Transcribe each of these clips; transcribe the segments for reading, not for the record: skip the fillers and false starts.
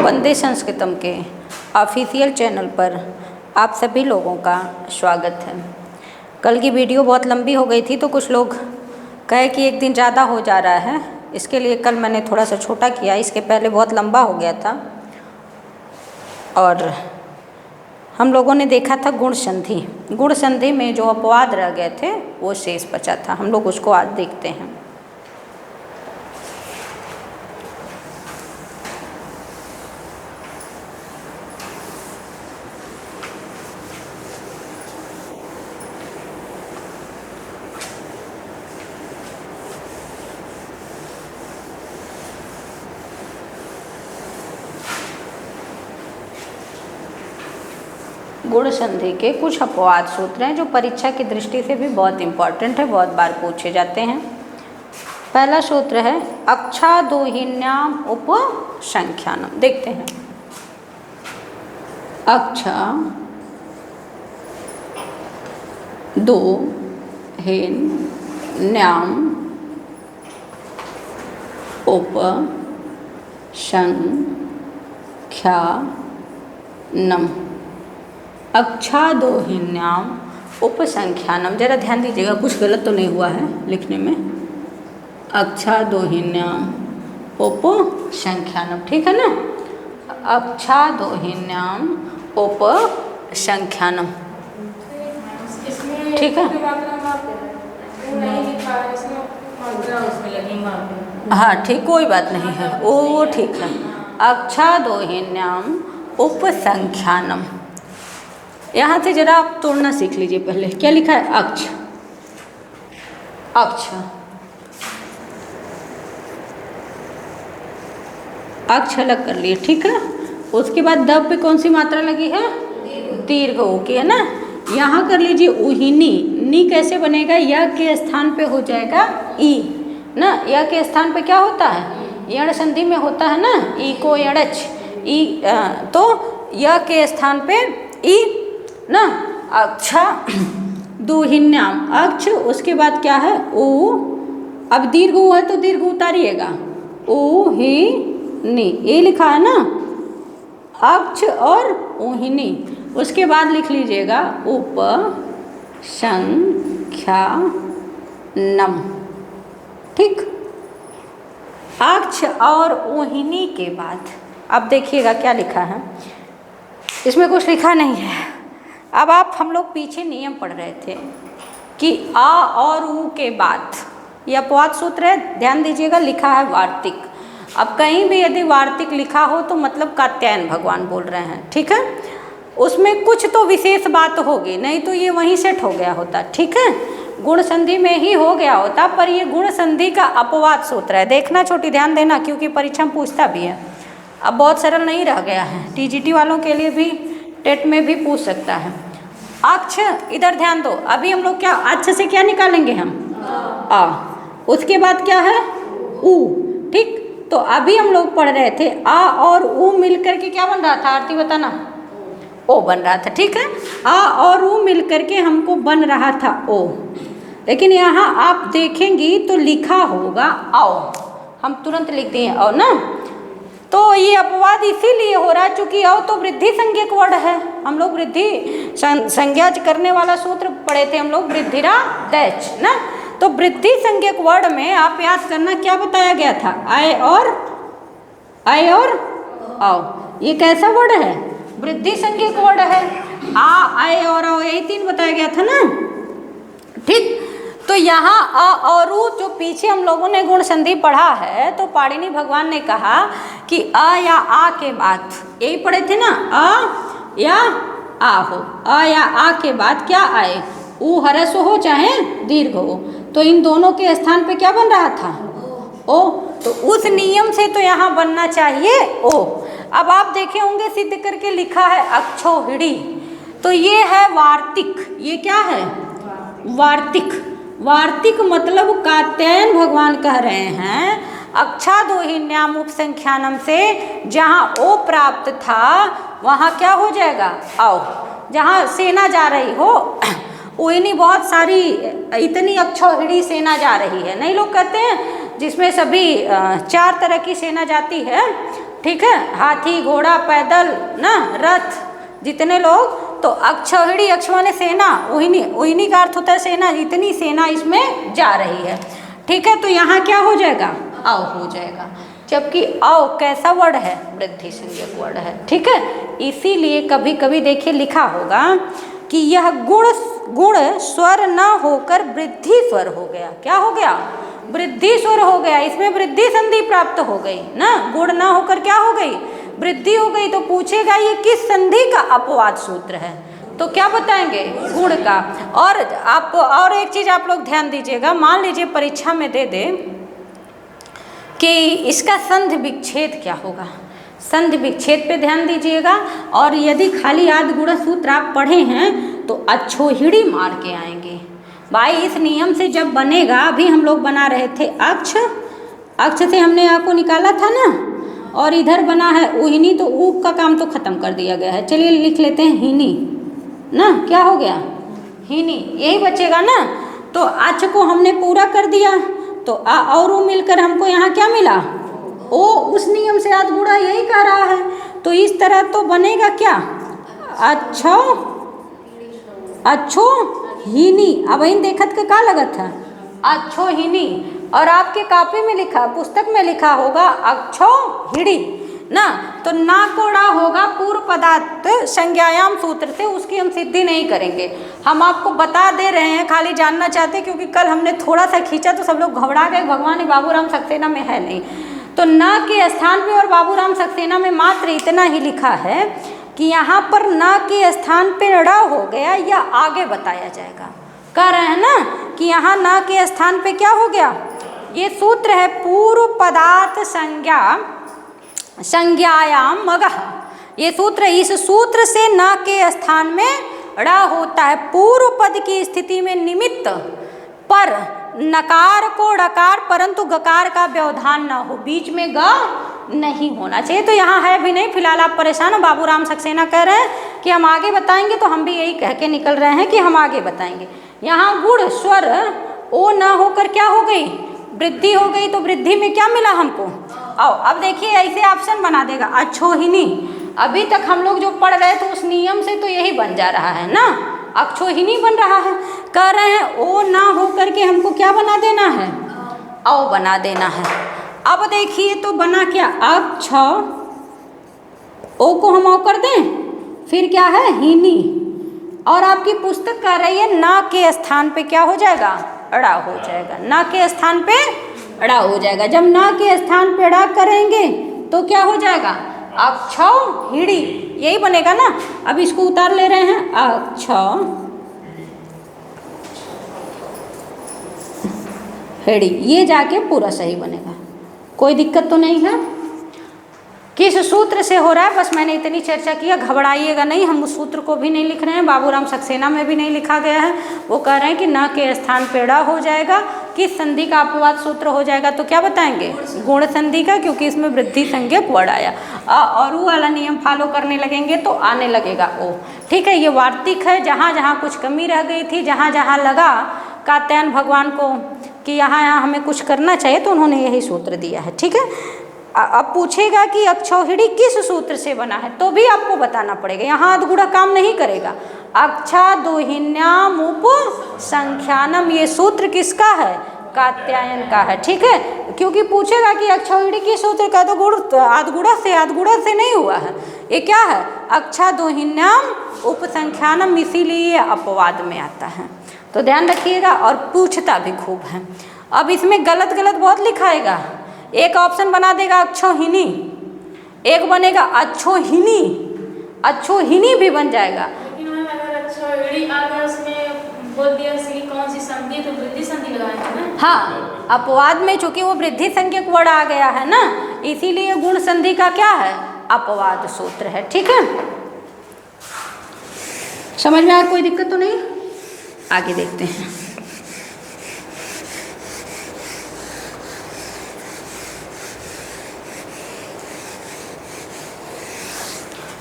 वंदे संस्कृतम के official channel पर आप सभी लोगों का स्वागत है। कल की वीडियो बहुत लंबी हो गई थी तो कुछ लोग कहे कि एक दिन ज़्यादा हो जा रहा है, इसके लिए कल मैंने थोड़ा सा छोटा किया। इसके पहले बहुत लंबा हो गया था और हम लोगों ने देखा था गुण संधि। गुण संधि में जो अपवाद रह गए थे वो शेष बचा था, हम लोग उसको आज देखते हैं। गुण संधि के कुछ अपवाद सूत्र हैं जो परीक्षा की दृष्टि से भी बहुत इम्पॉर्टेंट है, बहुत बार पूछे जाते हैं। पहला सूत्र है अक्षादोहिन्याम उपसंख्यानम। देखते हैं, अक्षादोहिन्याम उपसंख्यानम। अक्षादोहिन्याम उपसंख्यानम, जरा ध्यान दीजिएगा, कुछ गलत तो नहीं हुआ है लिखने में। अक्षादोहिन्याम उपसंख्यानम, ठीक है ना। अक्षादोहिन्याम उपसंख्यानम, ठीक है। हाँ ठीक, कोई बात नहीं है, वो ठीक है। अक्षादोहिन्याम उपसंख्यानम, यहाँ से जरा आप तोड़ना सीख लीजिए। पहले क्या लिखा है? अक्ष, अक्ष, अक्ष अलग कर लिए, ठीक है। उसके बाद द पे कौन सी मात्रा लगी है? दीर्घ ऊ की, है ना। यहाँ कर लीजिए उहिनी। नी कैसे बनेगा? या के स्थान पे हो जाएगा ई ना। या के स्थान पे क्या होता है? यण संधि में होता है ना, ई को यणच ई, तो या के स्थान पे ई ना। अक्षा दोहिन्याम, अक्ष, उसके बाद क्या है? ओ। अब दीर्घ ऊ है तो दीर्घ उतारिएगा, ओ ही नी, ये लिखा है ना, अक्ष और ओहिनी। उसके बाद लिख लीजिएगा उपसंख्यानम, ठीक। अक्ष और ओहिनी के बाद अब देखिएगा क्या लिखा है। इसमें कुछ लिखा नहीं है। अब हम लोग पीछे नियम पढ़ रहे थे कि आ और ऊ के बाद ये अपवाद सूत्र है, ध्यान दीजिएगा। लिखा है वार्तिक। अब कहीं भी यदि वार्तिक लिखा हो तो मतलब कात्यायन भगवान बोल रहे हैं, ठीक है। उसमें कुछ तो विशेष बात होगी, नहीं तो ये वहीं सेट हो गया होता, ठीक है। गुण संधि में ही हो गया होता, पर ये गुण संधि का अपवाद सूत्र है। देखना छोटी, ध्यान देना, क्योंकि परीक्षा में पूछता भी है। अब बहुत सरल नहीं रह गया है, टीजीटी वालों के लिए भी, टेट में भी पूछ सकता है। अक्ष, इधर ध्यान दो। अभी हम लोग क्या अक्ष से क्या निकालेंगे? हम आ। उसके बाद क्या है? ऊ, ठीक। तो अभी हम लोग पढ़ रहे थे आ और ऊ मिलकर के क्या बन रहा था? आरती बताना। ओ बन रहा था, ठीक है। आ और ऊ मिलकर के हमको बन रहा था ओ, लेकिन यहाँ आप देखेंगी तो लिखा होगा आओ। हम तुरंत लिख दिए आओ ना। तो ये अपवाद इसीलिए हो रहा है चूंकि औ तो वृद्धि संज्ञक वर्ड है। हम लोग वृद्धि संज्ञा करने वाला सूत्र पढ़े थे हम लोग, वृद्धिरा दैच ना। तो वृद्धि संज्ञक वर्ड में आप याद करना क्या बताया गया था? आय और आओ। ये कैसा वर्ड है? वृद्धि संज्ञक वर्ड है। आ, आय और आओ, यही तीन बताया गया था ना, ठीक। तो यहाँ अ और ऊ जो पीछे हम लोगों ने गुण संधि पढ़ा है, तो पाणिनि भगवान ने कहा कि अ या आ के बाद, यही पढ़े थे ना, अ या आ हो। अ या आ के बाद क्या आए? ऊ हरस हो चाहे दीर्घ हो, तो इन दोनों के स्थान पे क्या बन रहा था? ओ। तो उस नियम से तो यहाँ बनना चाहिए ओ। अब आप देखे होंगे सिद्ध करके लिखा है अक्षोहिणी, तो ये है वार्तिक। ये क्या है? वार्तिक। वार्तिक मतलब कात्यायन भगवान कह रहे हैं अक्षादोहिन्याम उपसंख्यानम से जहाँ ओ प्राप्त था वहाँ क्या हो जाएगा? आओ। जहाँ सेना जा रही हो, ओहिनी बहुत सारी, इतनी अक्षौहिणी सेना जा रही है, नहीं लोग कहते हैं, जिसमें सभी 4 तरह की सेना जाती है, ठीक है, हाथी घोड़ा पैदल ना रथ जितने लोग, तो अक्षौहिणी, अक्ष माने सेना, ओहिनी, ओहिनी का अर्थ होता है सेना, जितनी सेना इसमें जा रही है। ठीक है, तो यहाँ क्या हो जाएगा, औ हो जाएगा, जबकि औ कैसा वर्ड है, वृद्धि संज्ञक वर्ड है। ठीक है, इसीलिए कभी कभी देखिए लिखा होगा कि यह गुण स्वर न होकर वृद्धि स्वर हो गया। क्या हो गया, वृद्धि स्वर हो गया, इसमें वृद्धि संधि प्राप्त हो गई ना, गुण ना होकर क्या हो गई, वृद्धि हो गई। तो पूछेगा ये किस संधि का अपवाद सूत्र है, तो क्या बताएंगे, गुण का। और आप और एक चीज आप लोग ध्यान दीजिएगा, मान लीजिए परीक्षा में दे दे कि इसका संधि विच्छेद क्या होगा, संधि विच्छेद पे ध्यान दीजिएगा। और यदि खाली आदि गुण सूत्र आप पढ़े हैं तो अक्षोहिणी मार के आएंगे भाई। इस नियम से जब बनेगा, अभी हम लोग बना रहे थे अक्ष, अक्ष से हमने आ को निकाला था ना, और इधर बना है उहिनी, तो ऊ का काम तो खत्म कर दिया गया है। चलिए लिख लेते हैं हिनी ना, क्या हो गया, हिनी, यही बचेगा ना। तो अक्ष को हमने पूरा कर दिया, तो आ और ऊ मिलकर हमको यहाँ क्या मिला, ओ, उस नियम से आद गुणा यही कह रहा है। तो इस तरह तो बनेगा क्या, अच्छो अच्छो हिनी। अब इन देखत का क्या लगत है, अच्छो हिनी, और आपके कॉपी में लिखा, पुस्तक में लिखा होगा अक्षो हिड़ी ना। तो ना कोड़ा होगा पूर्व पदार्थ संज्ञायाम सूत्र से, उसकी हम सिद्धि नहीं करेंगे। हम आपको बता दे रहे हैं, खाली जानना चाहते, क्योंकि कल हमने थोड़ा सा खींचा तो सब लोग घबरा गए, भगवान बाबूराम सक्सेना में है नहीं। तो ना के स्थान पे और बाबूराम सक्सेना में मात्र इतना ही लिखा है कि यहाँ पर ना के स्थान पे ड़ हो गया, या आगे बताया जाएगा। कह रहे हैं ना कि यहाँ ना के स्थान पे क्या हो गया, ये सूत्र है पूर्व पदार्थ संज्ञायाम मगः। ये सूत्र, इस सूत्र से ना के स्थान में ड़ होता है पूर्व पद की स्थिति में निमित्त पर नकार को ड़कार, परंतु गकार का व्यवधान न हो, बीच में ग नहीं होना चाहिए। तो यहाँ है भी नहीं, फिलहाल आप परेशान हो। बाबूराम सक्सेना कह रहे हैं कि हम आगे बताएंगे, तो हम भी यही कह के निकल रहे हैं कि हम आगे बताएंगे। यहाँ गुण स्वर ओ ना होकर क्या हो गई, वृद्धि हो गई। तो वृद्धि में क्या मिला हमको, आओ अब देखिए ऐसे ऑप्शन बना देगा अक्षोहिणी। अभी तक हम लोग जो पढ़ रहे थे उस नियम से तो यही बन जा रहा है ना, अक्षोहिणी बन रहा है। कह रहे हैं ओ ना हो करके हमको क्या बना देना है, औ बना देना है। अब देखिए तो बना क्या, अक्ष, ओ को हम औ कर दें, फिर क्या है हिनी, और आपकी पुस्तक कह रही है ना के स्थान पे क्या हो जाएगा, अड़ा हो जाएगा, ना के स्थान पे अड़ा हो जाएगा। जब ना के स्थान पे अड़ा करेंगे तो क्या हो जाएगा, अक्षौहिणी, यही बनेगा ना। अब इसको उतार ले रहे हैं, अक्षौहिणी, ये जाके पूरा सही बनेगा, कोई दिक्कत तो नहीं है। किस सूत्र से हो रहा है, बस मैंने इतनी चर्चा किया, घबराइएगा नहीं। हम उस सूत्र को भी नहीं लिख रहे हैं, बाबूराम सक्सेना में भी नहीं लिखा गया है। वो कह रहे हैं कि न के स्थान पे ड़ हो जाएगा, किस संधि का अपवाद सूत्र हो जाएगा, तो क्या बताएंगे, गुण संधि का, क्योंकि इसमें वृद्धि संज्ञक वर्ड आया। और वो वाला नियम फॉलो करने लगेंगे तो आने लगेगा ओ। ठीक है, ये वार्तिक है, जहाँ जहाँ कुछ कमी रह गई थी, जहाँ जहाँ लगा कात्यायन भगवान को कि यहाँ हमें कुछ करना चाहिए, तो उन्होंने यही सूत्र दिया है। ठीक है, अब पूछेगा कि अक्षौहिणी किस सूत्र से बना है, तो भी आपको बताना पड़ेगा। यहाँ अधगुणा काम नहीं करेगा। अक्षा दोहिन्याम उप संख्यानम, ये सूत्र किसका है, कात्यायन का है। ठीक है, क्योंकि पूछेगा कि अक्षौहिणी किस सूत्र का, तो अधगुणा से नहीं हुआ है। ये क्या है, अक्षा दोहिन्याम उप संख्यानम, इसीलिए अपवाद में आता है। तो ध्यान रखिएगा, और पूछता भी खूब है। अब इसमें गलत गलत बहुत लिखाएगा। एक ऑप्शन बना देगा अक्षौहिणी, एक बनेगा अच्छोहिनी, अच्छोहिनी भी बन जाएगा। लेकिन मैम अगर अक्षौहिणी आ गया, उसमें बोल दिया कि कौन सी संधि, तो वृद्धि संधि लगाएंगे ना। हाँ, अपवाद में चूंकि वो वृद्धि संज्ञक वर्ड आ गया है ना, इसीलिए गुण संधि का क्या है, अपवाद सूत्र है। ठीक है, समझ में आया, कोई दिक्कत तो नहीं। आगे देखते हैं।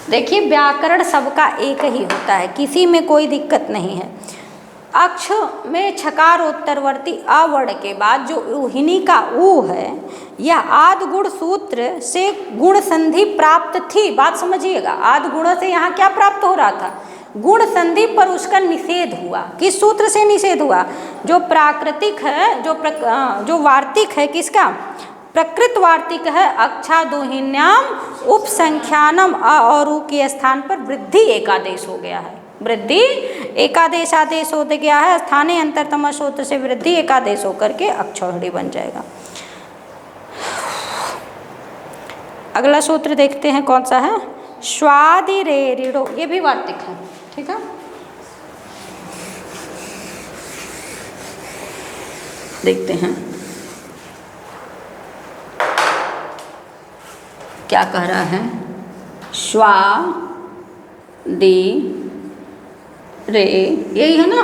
देखिए, व्याकरण सबका एक ही होता है, किसी में कोई दिक्कत नहीं है। अक्ष में छकार उत्तरवर्ती अवर्ण के बाद जो उहिनी का ऊ है, यह आद गुण सूत्र से गुण संधि प्राप्त थी। बात समझिएगा, आद गुण से यहाँ क्या प्राप्त हो रहा था? गुण संधि, पर उसका निषेध हुआ। किस सूत्र से निषेध हुआ? जो प्राकृतिक है, जो वार्तिक है, किसका? प्रकृत वार्तिक है, अक्षादोहिन्याम उपसंख्यानम अ और उ के स्थान पर वृद्धि एकादेश हो गया है। वृद्धि एकादेश आदेश हो गया है, स्थानीय अंतरतम सूत्र से वृद्धि एकादेश होकर के अक्षौहिणी बन जाएगा। अगला सूत्र देखते हैं कौन सा है? स्वादि रे ऋणो, ये भी वार्तिक है, ठीक है। देखते हैं क्या कह रहा है। स्वा दि रे, यही है ना,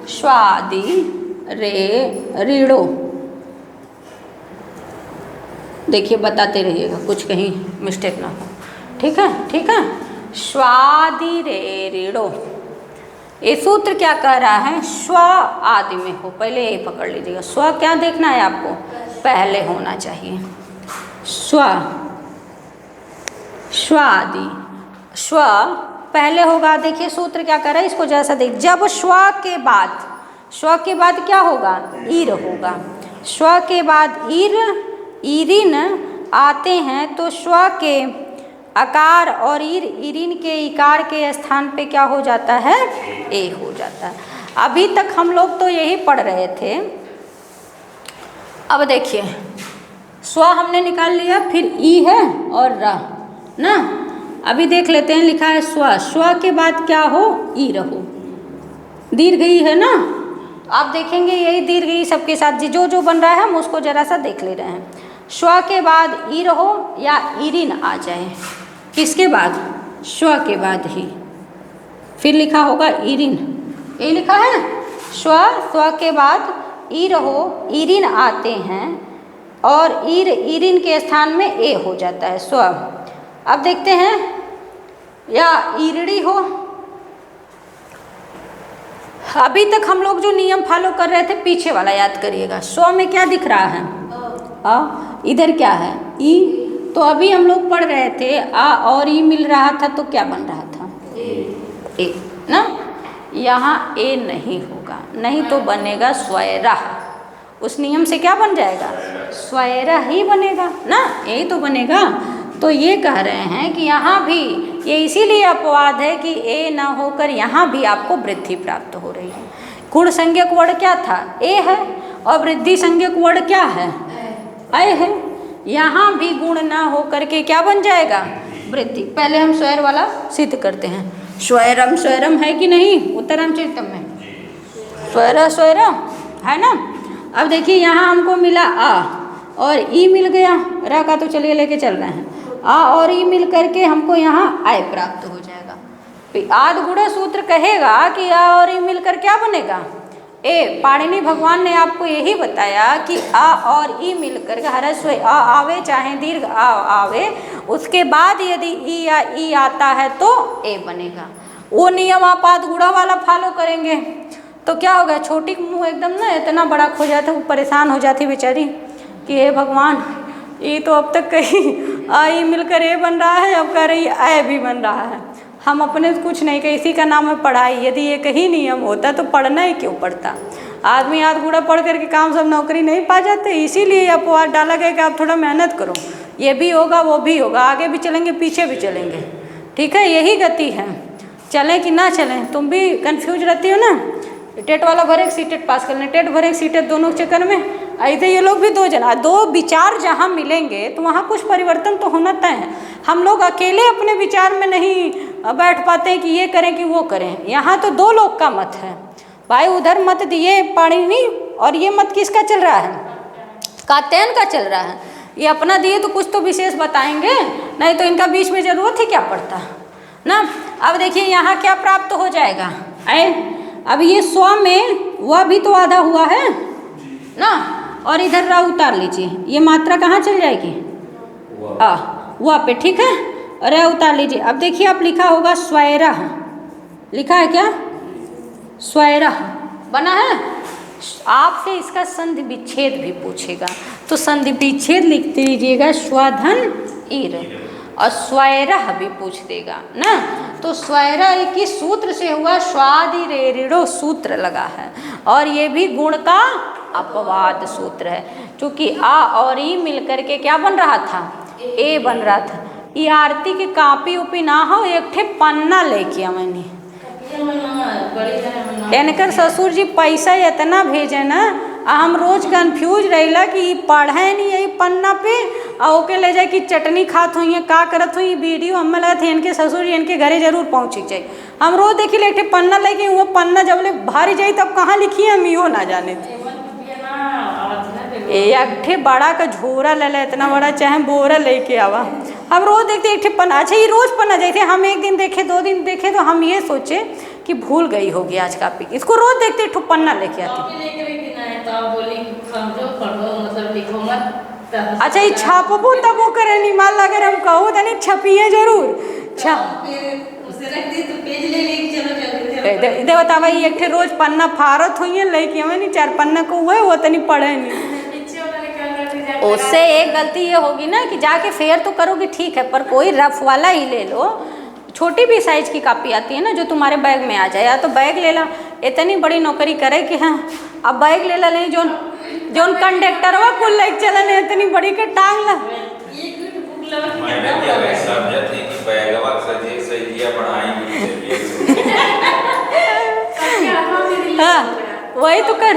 स्वादि रे ऋणो। देखिए बताते रहिएगा, कुछ कहीं मिस्टेक ना हो, ठीक है, ठीक है। स्वादि रे ऋणो, ये सूत्र क्या कह रहा है? स्व आदि में हो, पहले ये पकड़ लीजिएगा। स्व क्या देखना है आपको? पहले होना चाहिए। स्व, स्व आदि, स्व पहले होगा। देखिए सूत्र क्या कर रहा है, इसको जैसा देख, जब स्व के बाद, स्व के बाद क्या होगा? ईर होगा। स्व के बाद ईर, ईरिन आते हैं तो स्व के अकार और ईरिन के इकार के स्थान पे क्या हो जाता है? ए हो जाता है। अभी तक हम लोग तो यही पढ़ रहे थे। अब देखिए, स्व हमने निकाल लिया, फिर ई है और र ना। अभी देख लेते हैं, लिखा है स्व, स्व के बाद क्या हो? ई रहो, दीर्घ ई है ना। आप देखेंगे यही दीर्घ ई सबके साथ जो जो बन रहा है हम उसको जरा सा देख ले रहे हैं। स्व के बाद ई रहो या ईरिन आ जाए, किसके बाद? स्व के बाद ही, फिर लिखा होगा ईरिन, ये लिखा है स्व, स्व के बाद ई रहो, ईरिन आते हैं और ईरिन के स्थान में ए हो जाता है स्व। अब देखते हैं, या ईरड़ी हो। अभी तक हम लोग जो नियम फॉलो कर रहे थे, पीछे वाला याद करिएगा। स्व में क्या दिख रहा है? आ, इधर क्या है? ई। तो अभी हम लोग पढ़ रहे थे आ और ई मिल रहा था तो क्या बन रहा था? ए ना। यहाँ ए नहीं होगा, नहीं तो बनेगा स्वैरा। उस नियम से क्या बन जाएगा? स्वैरा ही बनेगा ना, यही तो बनेगा। तो ये कह रहे हैं कि यहाँ भी ये इसीलिए अपवाद है कि ए ना होकर यहाँ भी आपको वृद्धि प्राप्त हो रही है। गुण संज्ञक वर्ण क्या था? ए है, और वृद्धि संज्ञक वर्ण क्या है? अय है। यहाँ भी गुण ना होकर के क्या बन जाएगा? वृद्धि। पहले हम स्वैर वाला सिद्ध करते हैं। स्वैरम, स्वैरम है कि नहीं उत्तरम चित्तम में? स्वैरा स्वैरा है ना। अब देखिए यहाँ हमको मिला आ और ई मिल गया, रा का तो चलिए लेके चल रहे हैं। आ और ई मिल करके हमको यहाँ आय प्राप्त हो जाएगा। आद गुण सूत्र कहेगा कि आ और ई मिलकर क्या बनेगा? ए। पाणिनि भगवान ने आपको यही बताया कि आ और ई मिलकर ह्रस्व आ आवे चाहे दीर्घ आ आवे, उसके बाद यदि ई या ई आता है तो ए बनेगा। वो नियम आप आद गुणा वाला फॉलो करेंगे तो क्या होगा? छोटी मुँह एकदम ना इतना बड़ा खो जाता, वो परेशान हो जाती बेचारी कि हे भगवान, ये तो अब तक कहीं आ ई मिलकर ए बन रहा है, अब कह रही ए भी बन रहा है। हम अपने कुछ नहीं कहे, इसी का नाम है पढ़ाई। यदि ये कहीं नियम होता तो पढ़ना ही क्यों पड़ता? आदमी आध गुड़ा पढ़ करके काम सब नौकरी नहीं पा जाते, इसीलिए अपवाद डाला गया कि आप थोड़ा मेहनत करो, ये भी होगा वो भी होगा, आगे भी चलेंगे पीछे भी चलेंगे। ठीक है, यही गति है। चलें कि ना चलें, तुम भी कंफ्यूज रहती हो ना। टेट वाला भरे सीटेट पास कर लें, टेट भरे सीटेट दोनों के चक्कर में ऐसे ये लोग भी दो विचार जहाँ मिलेंगे तो वहाँ कुछ परिवर्तन तो होना तय है। हम लोग अकेले अपने विचार में नहीं बैठ पाते कि ये करें कि वो करें। यहाँ तो दो लोग का मत है भाई, उधर मत दिए पाणिनि और ये मत किसका चल रहा है? कात्यायन का चल रहा है। ये अपना दिए तो कुछ तो विशेष बताएंगे, नहीं तो इनका बीच में जरूरत ही क्या पड़ता ना। अब देखिए यहाँ क्या प्राप्त हो जाएगा? अब ये स्व में वह भी तो आधा हुआ है ना, और इधर रा उतार लीजिए, ये मात्रा कहाँ चल जाएगी? वह पे। ठीक है, रा उतार लीजिए। अब देखिए आप लिखा होगा स्वैरा, लिखा है क्या? स्वैरा बना है, आपसे इसका संधि विच्छेद भी पूछेगा, तो संधि विच्छेद लिख दीजिएगा स्वधन ईर, और स्वैरह भी पूछ देगा ना, तो स्वैरह एक ही सूत्र से हुआ, स्वादि रेरिड़ो सूत्र लगा है, और ये भी गुण का अपवाद सूत्र है, क्योंकि आ और ई मिलकर के क्या बन रहा था, ए बन रहा था। ये आरती की कापी उपी ना हो, एक ठे पन्ना लेके मैंने इनकर ससुर जी पैसा इतना भेजे ना, हम रोज कंफ्यूज रहिला कि पढ़े नहीं यही पन्ना पे, और ओके ले जाए कि चटनी खात हुई का करत हुई, वीडियो हमें लगा थे इनके ससुर जी इनके घरे जरूर पहुँची जाए। हम रोज देखी ले एक पन्ना लेके, वो पन्ना जब ले भारी जाई तब कहाँ लिखी हम इहो ना जाने थे। एक ठे बड़ा का झोरा ले इतना बड़ा, चाहे बोरा लेके आवा। हम रोज देखते एक ठे पन्ना, अच्छा ये रोज पन्ना जाते, हम एक दिन देखे 2 दिन देखे तो हम ये सोचे कि भूल गई होगी आज कापी, इसको रोज देखते एक पन्ना लेके आती। अच्छा ये छापबू तब वो करे नहीं, मान ला अगर हम कहो तो नहीं छपिए जरूर दे बता भाई, एक ठे रोज पन्ना फारत हुई है लेके हमें नहीं 4 पन्ना को हुआ है, वो तो नहीं पढ़े नहीं। उससे एक गलती ये होगी ना कि जाके फेयर तो करोगी ठीक है, पर कोई रफ वाला ही ले लो, छोटी भी साइज की कापी आती है ना जो तुम्हारे बैग में आ जाए, या तो बैग ले ला, इतनी बड़ी नौकरी करे कि हाँ अब बैग ले ला, नहीं जो कंडक्टर हुआ कुल लेके चला नहीं, इतनी बड़ी के टांग ला। हाँ वही तो कर,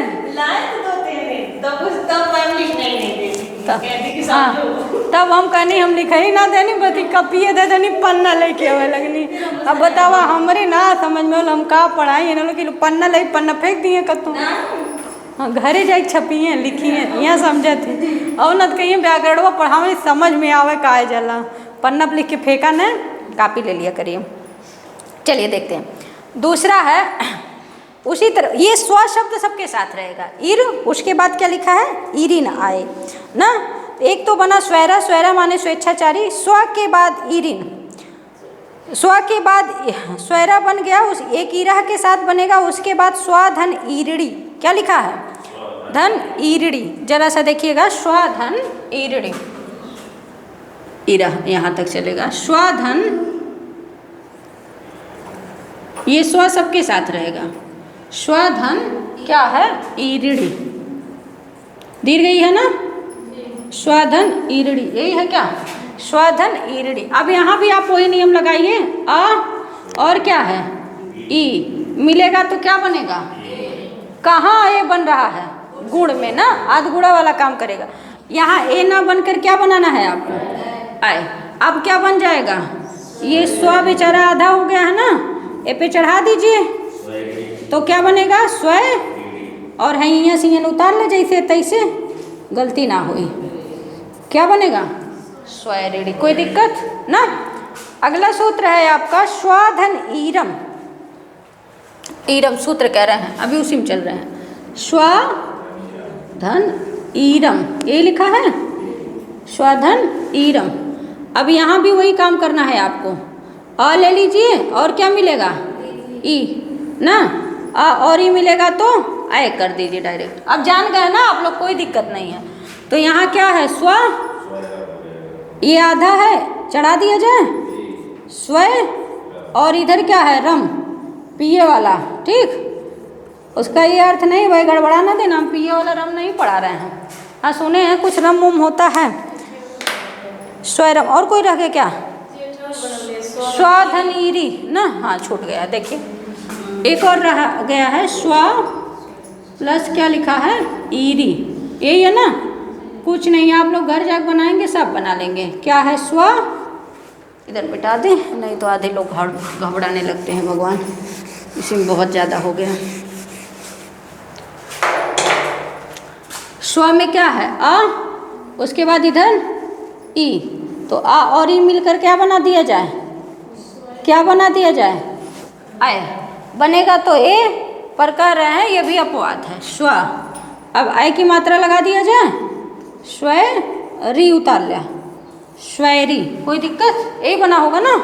तब हम कहनी हम लिखे ही ना देनी, बती कपिए दे देनी, पन्ना लेके आवे लगनी। अब बतावा हमारे ना समझ में हम का पढ़ाई ना कि पन्ना ले पन्ना फेंक दिए कतू, हाँ घरे जाए छपिए लिखिए यहाँ समझे थे, और न तो कहीं व्याकरणवा पढ़ावे समझ में आवे का जला, पन्ना लिख के फेंका न, कापी ले लिया करिए। चलिए देखते हैं दूसरा है, उसी तरह ये स्व शब्द सबके साथ रहेगा, इर, उसके बाद क्या लिखा है, इरिन आए ना, एक तो बना स्वैरा, स्वैरा माने स्वेच्छाचारी, स्व के बाद इरिन, स्व के बाद स्वैरा बन गया, उस एक ईरा के साथ बनेगा, उसके बाद स्वाधन ईरड़ी, क्या लिखा है, धन ईरड़ी, जरा सा देखिएगा, स्वाधन ईरड़ी, ईरा यहाँ तक चलेगा, स्वाधन, ये स्व सबके साथ रहेगा, स्वाधन क्या है, ईरड़ी, दीर्घ गई है ना, स्वाधन ईरड़ी, यही है क्या, स्वाधन ईरड़ी। अब यहाँ भी आप वही नियम लगाइए, आ और क्या है, ई मिलेगा तो क्या बनेगा, कहाँ ए बन रहा है, गुण में ना, आधगुणा वाला काम करेगा। यहाँ ए ना बनकर क्या बनाना है आपको, आए, अब क्या बन जाएगा, ये स्व बेचारा आधा हो गया है ना, ए पे चढ़ा दीजिए तो क्या बनेगा, स्वय, और है यहाँ से उतार ले जैसे तैसे, गलती ना हुई, क्या बनेगा, स्वैरिड़ी, कोई दिक्कत ना। अगला सूत्र है आपका स्वाधन ईरम, ईरम सूत्र कह रहे हैं, अभी उसी में चल रहे हैं, स्वाधन ईरम, ये लिखा है, स्वाधन ईरम। अब यहाँ भी वही काम करना है आपको, अ ले लीजिए और क्या मिलेगा, ई ना, आ और ई मिलेगा तो आए कर दीजिए डायरेक्ट, अब जान गए ना आप लोग, कोई दिक्कत नहीं है। तो यहाँ क्या है, स्व, ये आधा है, चढ़ा दिया जाए, स्वय, और इधर क्या है, रम, पिए वाला, ठीक, उसका ये अर्थ नहीं भाई गड़बड़ा ना देना, हम पिए वाला रम नहीं पढ़ा रहे हैं, हाँ सुने हैं कुछ रम उम होता है, स्वयं, और कोई रह गया क्या, स्वाधनीरी ना, हाँ छूट गया, देखिए एक और रह गया है, स्व प्लस क्या लिखा है, ईरी, यही है ना, कुछ नहीं, आप लोग घर जाकर बनाएंगे, सब बना लेंगे, क्या है, स्व, इधर मिटा दें, नहीं तो आधे लोग घबराने लगते हैं, भगवान इसी में बहुत ज़्यादा हो गया। स्व में क्या है, अ, उसके बाद इधर ई, तो आ और ई मिलकर क्या बना दिया जाए, क्या बना दिया जाए, आए बनेगा, तो ए पर कह रहे हैं ये भी अपवाद है, स्व, अब आय की मात्रा लगा दिया जाए, स्वै री उतार लिया, स्वैरी, कोई दिक्कत, ए बना होगा ना।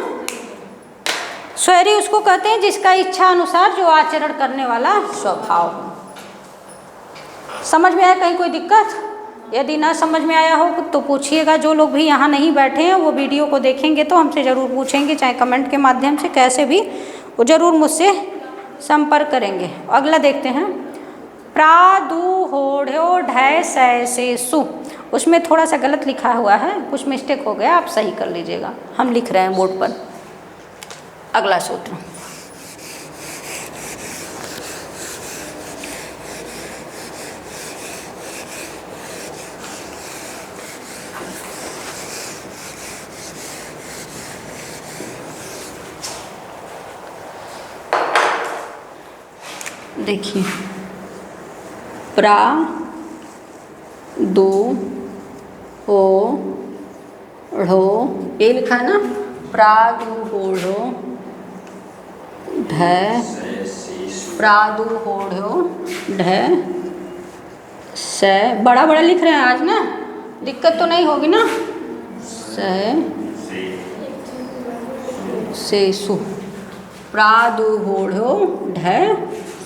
स्वैरी उसको कहते हैं जिसका इच्छा अनुसार जो आचरण करने वाला स्वभाव हो। समझ में आया? कहीं कोई दिक्कत? यदि ना समझ में आया हो तो पूछिएगा। जो लोग भी यहाँ नहीं बैठे हैं वो वीडियो को देखेंगे तो हमसे ज़रूर पूछेंगे, चाहे कमेंट के माध्यम से, कैसे भी वो ज़रूर मुझसे संपर्क करेंगे। अगला देखते हैं, प्रा दू होढ़ो ढय सै से सु। उसमें थोड़ा सा गलत लिखा हुआ है, कुछ मिस्टेक हो गया, आप सही कर लीजिएगा। हम लिख रहे हैं बोर्ड पर। अगला सूत्र, देखिए, प्रा दो हो ढ़ो, ये लिखा है ना, प्रा दू हो ढ़ो ढ, प्रा दू हो ढ़ो ढ से, बड़ा बड़ा लिख रहे हैं आज ना, दिक्कत तो नहीं होगी ना। से सु, प्रा दू हो ढ़ो ढ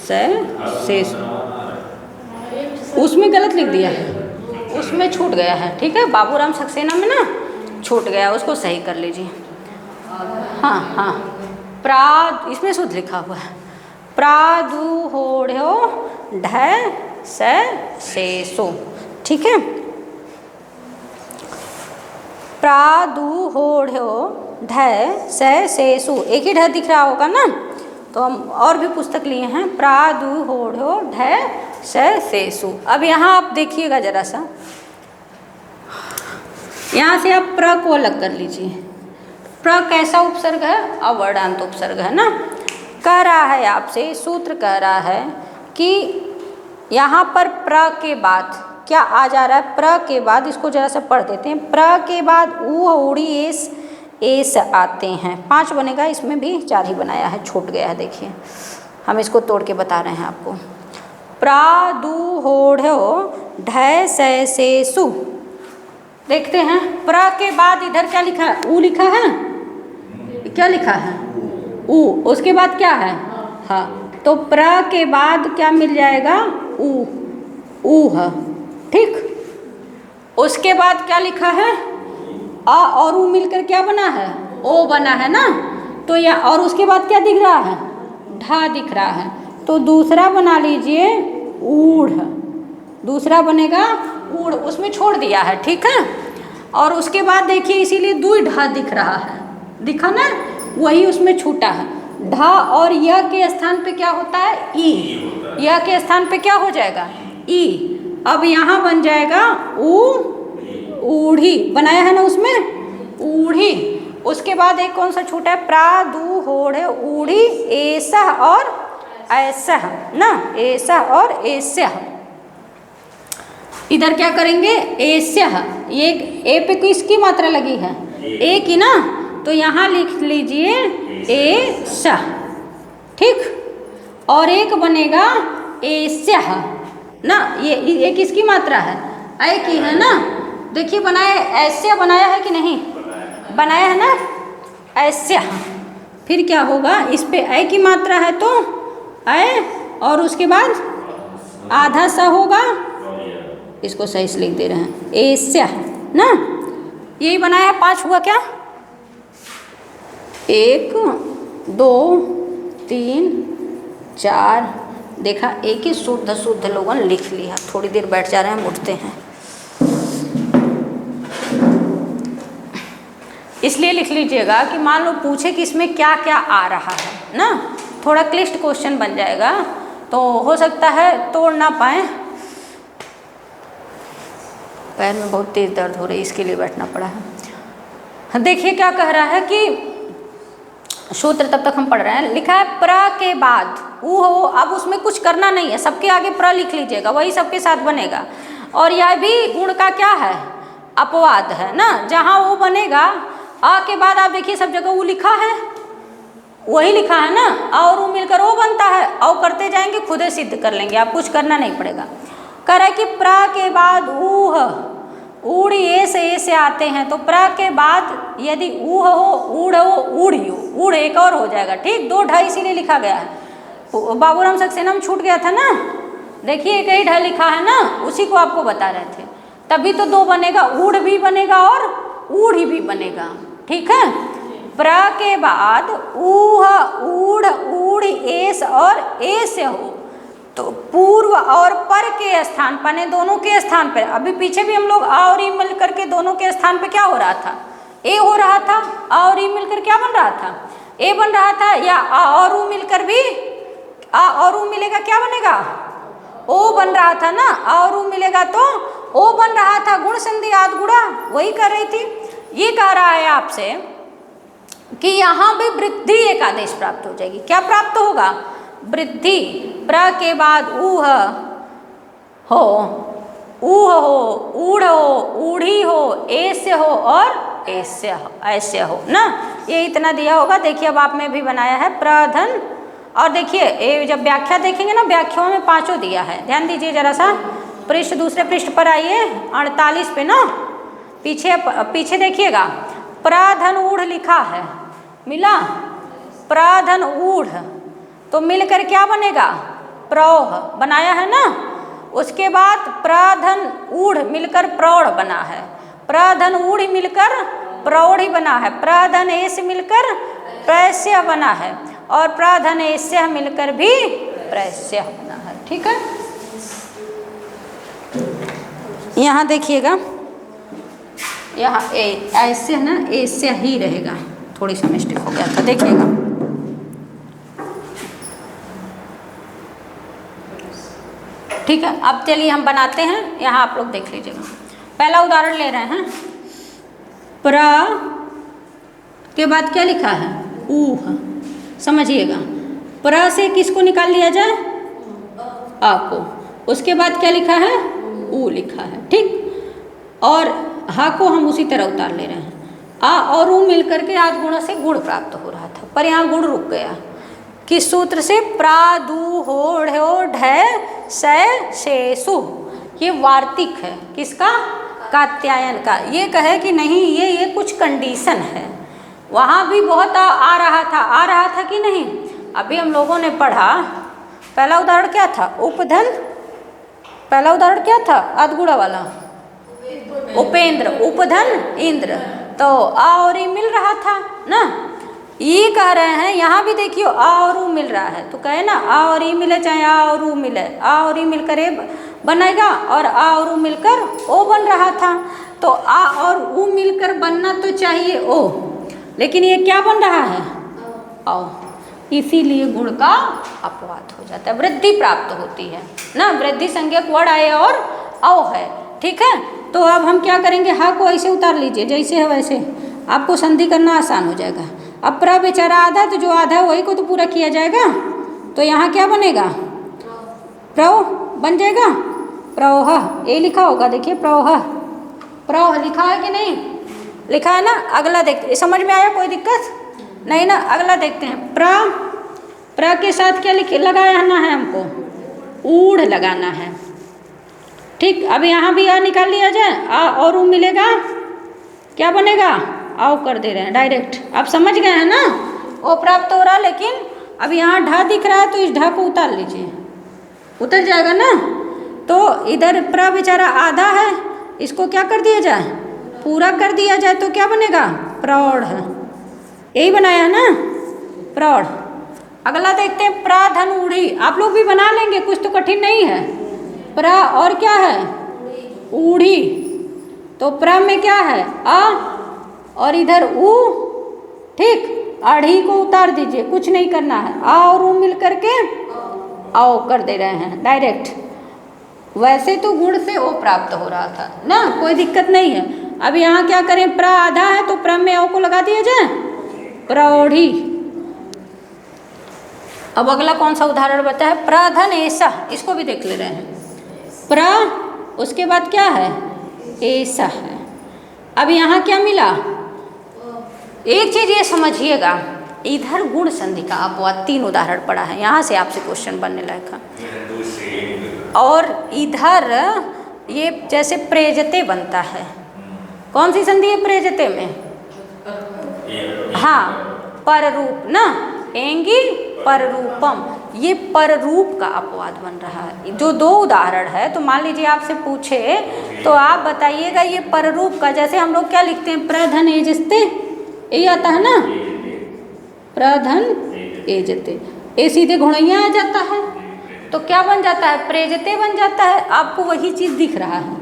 से सु। उसमें गलत लिख दिया है, उसमें छूट गया है, ठीक है। बाबूराम सक्सेना में ना छूट गया, उसको सही कर लीजिए। हाँ हाँ, प्रा, इसमें शुद्ध लिखा हुआ है, प्रा दू होढ़ो ढ से सो, ठीक है। प्रा दू होढ़ो ढ से सु, एक ही ढ दिख रहा होगा ना, तो हम और भी पुस्तक लिए हैं, प्रा दू होढ़ो ढ से सु। अब यहाँ आप देखिएगा जरा सा, यहाँ से आप प्र को अलग कर लीजिए। प्र कैसा उपसर्ग है? अवर्णांत उपसर्ग है ना। कह रहा है आपसे, सूत्र कह रहा है कि यहाँ पर प्र के बाद क्या आ जा रहा है? प्र के बाद, इसको जरा सा पढ़ देते हैं, प्र के बाद ऊ उड़ी एस आते हैं। 5 बनेगा, इसमें भी 4 ही बनाया है, छूट गया है। देखिए, हम इसको तोड़ के बता रहे हैं आपको। प्रा दू होढ़ो ढ से सु, देखते हैं, प्र के बाद इधर क्या लिखा है? ऊ लिखा है, क्या लिखा है? ऊ। उसके बाद क्या है? हाँ, तो प्र के बाद क्या मिल जाएगा? ऊ है, ठीक। उसके बाद क्या लिखा है? आ और ऊ मिलकर क्या बना है? ओ बना है ना। तो या, और उसके बाद क्या दिख रहा है? ढा दिख रहा है, तो दूसरा बना लीजिए ऊढ़, दूसरा बनेगा ऊढ़, उसमें छोड़ दिया है, ठीक है। और उसके बाद देखिए, इसीलिए दुई ढा दिख रहा है, दिखा ना, वही उसमें छूटा है। ढा और य के स्थान पे क्या होता है? ई। य के स्थान पे क्या हो जाएगा? ई। अब यहाँ बन जाएगा ऊढ़ी, बनाया है ना उसमें, ऊढ़ी। उसके बाद एक कौन सा छूटा है? प्रा दू होढ़े ऊढ़ी ऐसा और ऐसा ना, ऐसा और ऐसा। इधर क्या करेंगे? ऐसा, ये ए पे किसकी मात्रा लगी है? ए की ना, तो यहाँ लिख लीजिए ऐसा, ठीक। और एक बनेगा ऐसा ना, ये किसकी मात्रा है? ऐ की है ना। देखिए, बनाया, ऐसे बनाया है कि नहीं? बनाया है ना, ऐसे। फिर क्या होगा? इस पे ऐ की मात्रा है तो ऐ, और उसके बाद आधा सा होगा, इसको सही से लिख दे रहे हैं, ऐसे ना। यही बनाया है। 5 हुआ क्या? 1 2 3 4, देखा, एक ही शुद्ध लोगों ने लिख लिया। थोड़ी देर बैठ जा रहे हैं, उठते हैं, इसलिए लिख लीजिएगा कि मान लो पूछे कि इसमें क्या क्या आ रहा है ना, थोड़ा क्लिष्ट क्वेश्चन बन जाएगा, तो हो सकता है तोड़ ना पाए। पैर में बहुत तेज दर्द हो रही है, इसके लिए बैठना पड़ा है। देखिए क्या कह रहा है कि सूत्र तब तक हम पढ़ रहे हैं। लिखा है प्र के बाद ऊ हो, अब उसमें कुछ करना नहीं है, सबके आगे प्र लिख लीजिएगा, वही सबके साथ बनेगा। और यह भी गुण का क्या है? अपवाद है ना। जहाँ वो बनेगा, आ के बाद आप देखिए सब जगह वो लिखा है, वही लिखा है ना, और वो मिलकर वो बनता है, और करते जाएंगे, खुद ही सिद्ध कर लेंगे, आप कुछ करना नहीं पड़ेगा। कह रहा है कि प्र के बाद ऊह ऊढ़ ऐसे आते हैं, तो प्र के बाद यदि ऊह हो, ऊढ़ हो, ऊढ़ी हो, ऊढ़ एक और हो जाएगा, ठीक। 2 ढाई इसीलिए लिखा गया है। बाबूराम सक्सेना में छूट गया था ना, देखिए कई ढ लिखा है ना, उसी को आपको बता रहे थे। तभी तो दो बनेगा, ऊढ़ भी बनेगा और ऊढ़ी भी बनेगा, ठीक है। प्र के बाद ऊह, ऊढ़, ऊढ़, एस और एस हो, तो पूर्व और पर के स्थान पर, दोनों के स्थान पर, अभी पीछे भी हम लोग आ और ई मिल करके दोनों के स्थान पे क्या हो रहा था, ए हो रहा था। आ और ई मिलकर क्या बन रहा था, ए बन रहा था। या आ और ऊ मिलकर भी, आ और ऊ मिलेगा क्या बनेगा, ओ बन रहा था ना। आ और ऊ मिलेगा तो ओ बन रहा था। गुण संधि आद गुणा, वही कर रही थी। ये कह रहा है आपसे कि यहाँ भी वृद्धि एक आदेश प्राप्त हो जाएगी। क्या प्राप्त होगा, वृद्धि। प्र के बाद ऊह हो, ऊह हो, ऊढ़ हो, ऊढ़ी हो, ऐसे हो और ऐसे हो, ऐसे हो ना। ये इतना दिया होगा। देखिए अब आप में भी बनाया है प्रधन। और देखिए ये जब व्याख्या देखेंगे ना, व्याख्याओं में पांचों दिया है, ध्यान दीजिए जरा सा। पृष्ठ, दूसरे पृष्ठ पर आइए 48 पे ना, पीछे देखिएगा प्रधन ऊढ़ लिखा है, मिला। प्रधन ऊढ़ तो मिलकर क्या बनेगा, प्रौढ़ बनाया है ना। उसके बाद प्रधन ऊढ़ मिलकर प्रौढ़ बना है, प्रधन ऊढ़ मिलकर प्रौढ़ी बना है, प्रधन एस मिलकर प्रैस्य बना है, और प्रधन एस्य मिलकर भी प्रैस्य बना है, ठीक है। यहाँ देखिएगा, यहाँ ऐसे है ना, ऐसे ही रहेगा, थोड़ी सा मिस्टेक हो गया था, देखिएगा। ठीक है, अब चलिए हम बनाते हैं। यहाँ आप लोग देख लीजिएगा। पहला उदाहरण ले रहे हैं। प्र के बाद क्या लिखा है, ऊह। समझिएगा, प्र से किसको निकाल लिया जाए, आ को। उसके बाद क्या लिखा है, ऊ लिखा है, ठीक। और हा को हम उसी तरह उतार ले रहे हैं। आ और ऊ मिलकर के आद गुणों से गुण प्राप्त हो रहा था, पर यहाँ गुण रुक गया। किस सूत्र से, प्रा दू हो ढो ढै सै शेषु। ये वार्तिक है, किसका, कात्यायन का। ये कहे कि नहीं, ये कुछ कंडीशन है। वहाँ भी बहुत आ रहा था कि नहीं। अभी हम लोगों ने पढ़ा, पहला उदाहरण क्या था, उपधन। पहला उदाहरण क्या था, अधगुणा वाला, उपेंद्र, उपधन इंद्र। तो आ और ई मिल रहा था ना। ये कह रहे हैं, यहाँ भी देखिए आ और ऊ मिल रहा है, तो कहे ना आ और ई मिले चाहे आ और ऊ मिले, आ और ई मिलकर ए बनेगा, और आ और ऊ मिलकर ओ बन रहा था। तो आ और ऊ मिलकर बनना तो चाहिए ओ, लेकिन ये क्या बन रहा है, औ। इसीलिए गुण का अपवाद हो जाता है, वृद्धि प्राप्त होती है ना। वृद्धि संज्ञक वर्ण आए और औ है, ठीक है। तो अब हम क्या करेंगे, हा को ऐसे उतार लीजिए, जैसे है वैसे, आपको संधि करना आसान हो जाएगा। अब प्र बेचारा आधा, तो जो आधा है वही को तो पूरा किया जाएगा। तो यहाँ क्या बनेगा, प्रौ बन जाएगा, प्रौह। ये लिखा होगा, देखिए प्रौह, प्रौह लिखा है कि नहीं, लिखा है ना। अगला देखते, समझ में आया, कोई दिक्कत नहीं ना। अगला देखते हैं, प्र के साथ क्या लगाना है हमको, ऊढ़ लगाना है, ठीक। अब यहाँ भी आ निकाल लिया जाए, आ और ऊ मिलेगा, क्या बनेगा, आओ कर दे रहे हैं डायरेक्ट। आप समझ गए हैं ना, वो प्राप्त हो रहा। लेकिन अब यहाँ ढा दिख रहा है, तो इस ढा को उतार लीजिए, उतर जाएगा ना। तो इधर प्र बेचारा आधा है, इसको क्या कर दिया जाए, पूरा कर दिया जाए, तो क्या बनेगा, प्रौढ़। यही बनाया है ना, प्रौढ़। अगला देखते हैं, प्रधन ऊढ़ी। आप लोग भी बना लेंगे, कुछ तो कठिन नहीं है। प्र और क्या है, ऊढ़ी। तो प्र में क्या है, आ, और इधर ऊ, ठीक। आढ़ी को उतार दीजिए, कुछ नहीं करना है। आ और ऊ मिल करके आओ कर दे रहे हैं डायरेक्ट। वैसे तो गुण से ओ प्राप्त हो रहा था ना, कोई दिक्कत नहीं है। अब यहाँ क्या करें, प्र आधा है तो प्र में औ को लगा दिया जाए, प्रौढ़ी। अब अगला कौन सा उदाहरण बताया, प्रधन ऐसा। इसको भी देख ले रहे हैं। प्र, उसके बाद क्या है, ऐसा है। अब यहाँ क्या मिला, एक चीज ये समझिएगा, इधर गुण संधि का अपवाद 3 उदाहरण पड़ा है, यहाँ से आपसे क्वेश्चन बनने लायक है। और इधर ये जैसे प्रेजते बनता है, कौन सी संधि है प्रेजते में, हाँ, पररूप ना, एंगी पररूपम। ये पररूप का अपवाद बन रहा है। जो दो उदाहरण है, तो मान लीजिए आपसे पूछे तो आप बताइएगा ये पररूप का, जैसे हम लोग क्या लिखते हैं, प्रधन एजस्ते, ये आता है ना, प्रधन एजते, ये सीधे घुड़ैया आ जाता है, तो क्या बन जाता है, प्रेजते बन जाता है। आपको वही चीज दिख रहा है,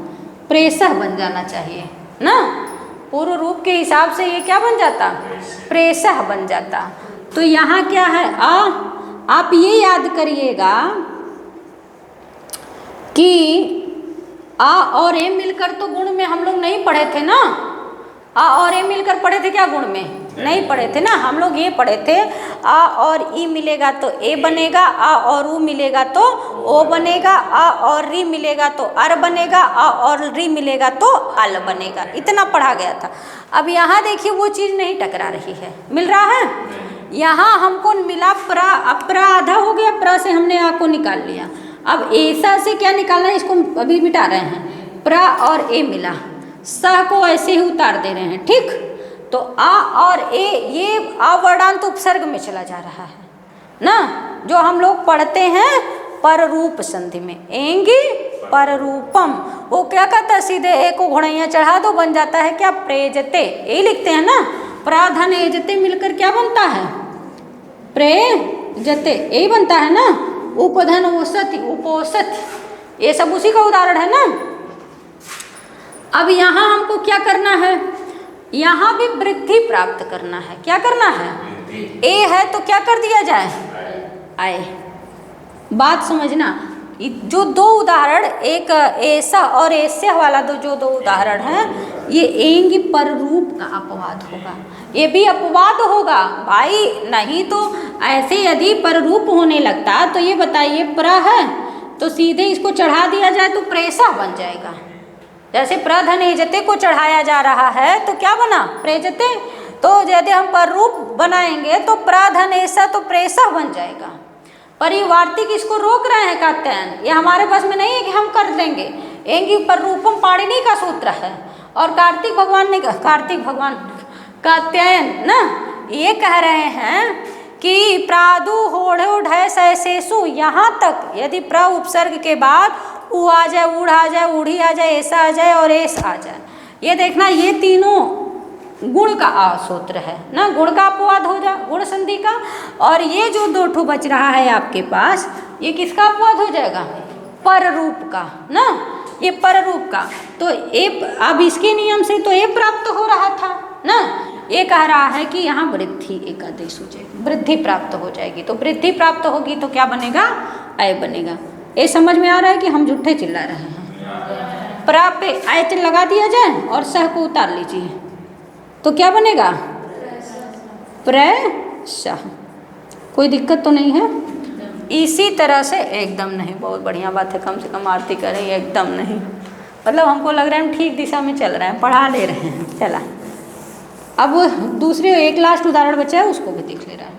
प्रेसह बन जाना चाहिए ना, पूर्व रूप के हिसाब से ये क्या बन जाता, प्रेसह बन जाता। तो यहाँ क्या है, आप ये याद करिएगा कि आ और ए मिलकर तो गुण में हम लोग नहीं पढ़े थे ना, आ और ए मिलकर पढ़े थे क्या, गुण में नहीं पढ़े थे ना, हम लोग ये पढ़े थे आ और ई मिलेगा तो ए बनेगा, आ और ऊ मिलेगा तो ओ बनेगा, आ और री मिलेगा तो अर बनेगा, आ और री मिलेगा तो अल बनेगा, इतना पढ़ा गया था। अब यहाँ देखिए वो चीज़ नहीं टकरा रही है, मिल रहा है। यहाँ हमको मिला प्रा, अब प्रा आधा हो गया, प्रा से हमने आ को निकाल लिया, अब ऐसा से क्या निकालना है, इसको अभी मिटा रहे हैं, प्रा और ए मिला, स को ऐसे ही उतार दे रहे हैं, ठीक। तो आ और ए ये अवर्णांत उपसर्ग में चला जा रहा है ना, जो हम लोग पढ़ते हैं पररूप संधि में, एंगी पररूपम, वो क्या कहता है, सीधे ए को घुड़ैया चढ़ा दो, बन जाता है क्या, प्रेजते, ए लिखते हैं ना, प्राधन एजते मिलकर क्या बनता है, प्रेजते, ए बनता है ना, उपधन ओसति, उपोसति, ये सब उसी का उदाहरण है ना। अब यहाँ हमको क्या करना है, यहाँ भी वृद्धि प्राप्त करना है, क्या करना है, ए है तो क्या कर दिया जाए, आए। बात समझना, जो दो उदाहरण, एक ऐसा और ऐसे वाला जो दो उदाहरण हैं, ये एंगी पररूप का अपवाद होगा, ये भी अपवाद होगा भाई, नहीं तो ऐसे यदि पररूप होने लगता तो ये बताइए प्र है तो सीधे इसको चढ़ा दिया जाए तो प्रेसा बन जाएगा, जैसे प्रधन एजते को चढ़ाया जा रहा है तो क्या बना, प्रेजते। तो यदि हम पररूप बनाएंगे तो प्रधन ऐसा तो प्रेसा बन जाएगा। परिवार्तिक इसको रोक रहे हैं कात्यायन, ये हमारे पास में नहीं है कि हम कर देंगे, एंगी पररूपम पाणिनि का सूत्र है, और कार्तिक भगवान ने, कार्तिक भगवान कात्यायन ना, ये कह रहे हैं कि प्रादु होढ़ो ढय सैसेसु, यहाँ तक यदि प्र उपसर्ग के बाद उ आ जाए, उड़ आ जाए, उड़ी आ जाए, ऐसा आ जाए और ऐस आ जाए, ये देखना, ये तीनों गुण का सूत्र है ना, गुण का अपवाद हो जाए, गुण संधि का। और ये जो दो ठो बच रहा है आपके पास, ये किसका अपवाद हो जाएगा, पररूप का ना, ये पररूप का। तो ए, अब इसके नियम से तो ए प्राप्त हो रहा था ना, ये कह रहा है कि यहाँ वृद्धि एक आदेश हो जाएगी, वृद्धि प्राप्त हो जाएगी, तो वृद्धि प्राप्त होगी तो क्या बनेगा, अय बनेगा। ये समझ में आ रहा है कि हम झूठे चिल्ला रहे हैं। प्रा पे अय लगा दिया जाए और सह को उतार लीजिए तो क्या बनेगा, प्र-सह, कोई दिक्कत तो नहीं है। इसी तरह से एकदम नहीं, बहुत बढ़िया बात है, कम से कम आरती करें, एकदम नहीं, मतलब हमको लग रहा है हम ठीक दिशा में चल रहे हैं, पढ़ा ले रहे हैं। चला, अब दूसरे एक लास्ट उदाहरण बचा है, उसको भी देख ले रहा है।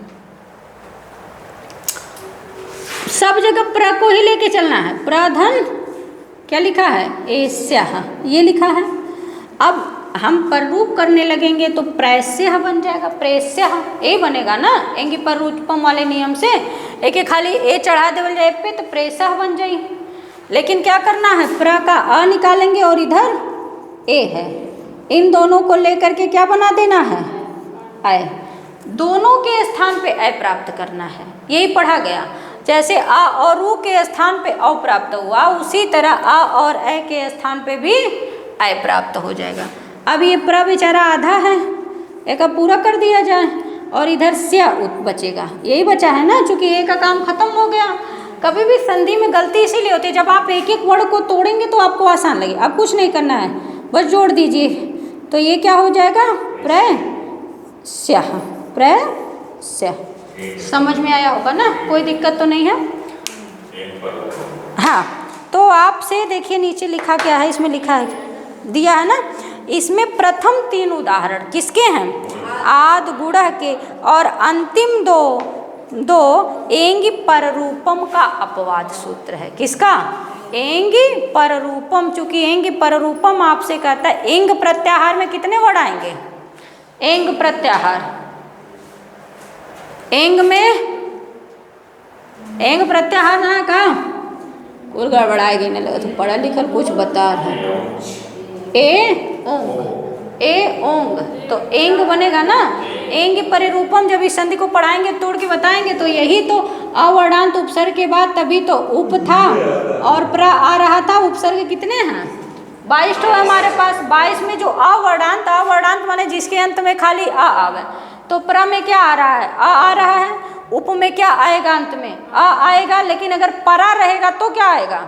सब जगह प्र को ही लेके चलना है, प्रधन क्या लिखा है, एस्यः, ये लिखा है। अब हम पररूप करने लगेंगे तो प्रैस्यः बन जाएगा, प्रेस्यः ए बनेगा ना, एंगी पररूपम वाले नियम से, एक खाली ए चढ़ा देवल जाए पे तो प्रेसः बन जाए। लेकिन क्या करना है, प्र का अ निकालेंगे और इधर ए है, इन दोनों को लेकर के क्या बना देना है, अय, दोनों के स्थान पे अय प्राप्त करना है, यही पढ़ा गया। जैसे आ और ऊ के स्थान पे अ प्राप्त हुआ, उसी तरह आ और अ के स्थान पे भी अय प्राप्त हो जाएगा। अब ये प्र बेचारा आधा है, एक पूरा कर दिया जाए और इधर स्या बचेगा, यही बचा है ना, चूंकि ए का काम खत्म हो गया। कभी भी संधि में गलती इसीलिए होती है, जब आप एक एक वर्ड को तोड़ेंगे तो आपको आसान लगे, अब कुछ नहीं करना है, बस जोड़ दीजिए, तो ये क्या हो जाएगा, प्र-स्यः, प्र-स्यः। समझ में आया होगा ना, कोई दिक्कत तो नहीं है। हाँ, तो आपसे देखिए नीचे लिखा क्या है, इसमें लिखा है, दिया है ना, इसमें प्रथम तीन उदाहरण किसके हैं, आद गुणः के, और अंतिम दो एंगी पररूपम का अपवाद सूत्र है। किसका, एंगी पररूपम। चूंकि एंगी पररूपम आपसे कहता है, एंग प्रत्याहार में कितने वर्ड आएंगे, एंग प्रत्याहार, एंग में एंग प्रत्याहार ना का कुल गड़बड़ाएगी नहीं लगा तो पढ़ा लिखल कुछ बता रहा ए ओंग तो एंग बनेगा ना। एंग परिरूपम जब इस संधि को पढ़ाएंगे तोड़ के बताएंगे तो यही तो अवर्णांत उपसर्ग के बाद तभी तो उप था और प्र आ रहा था। उपसर्ग कितने हैं 22 तो हमारे पास। 22 में जो अवर्णांत माने जिसके अंत में खाली आ आवे तो प्र में क्या आ रहा है आ रहा है। उप में क्या आएगा अंत में आ आएगा। लेकिन अगर परा रहेगा तो क्या आएगा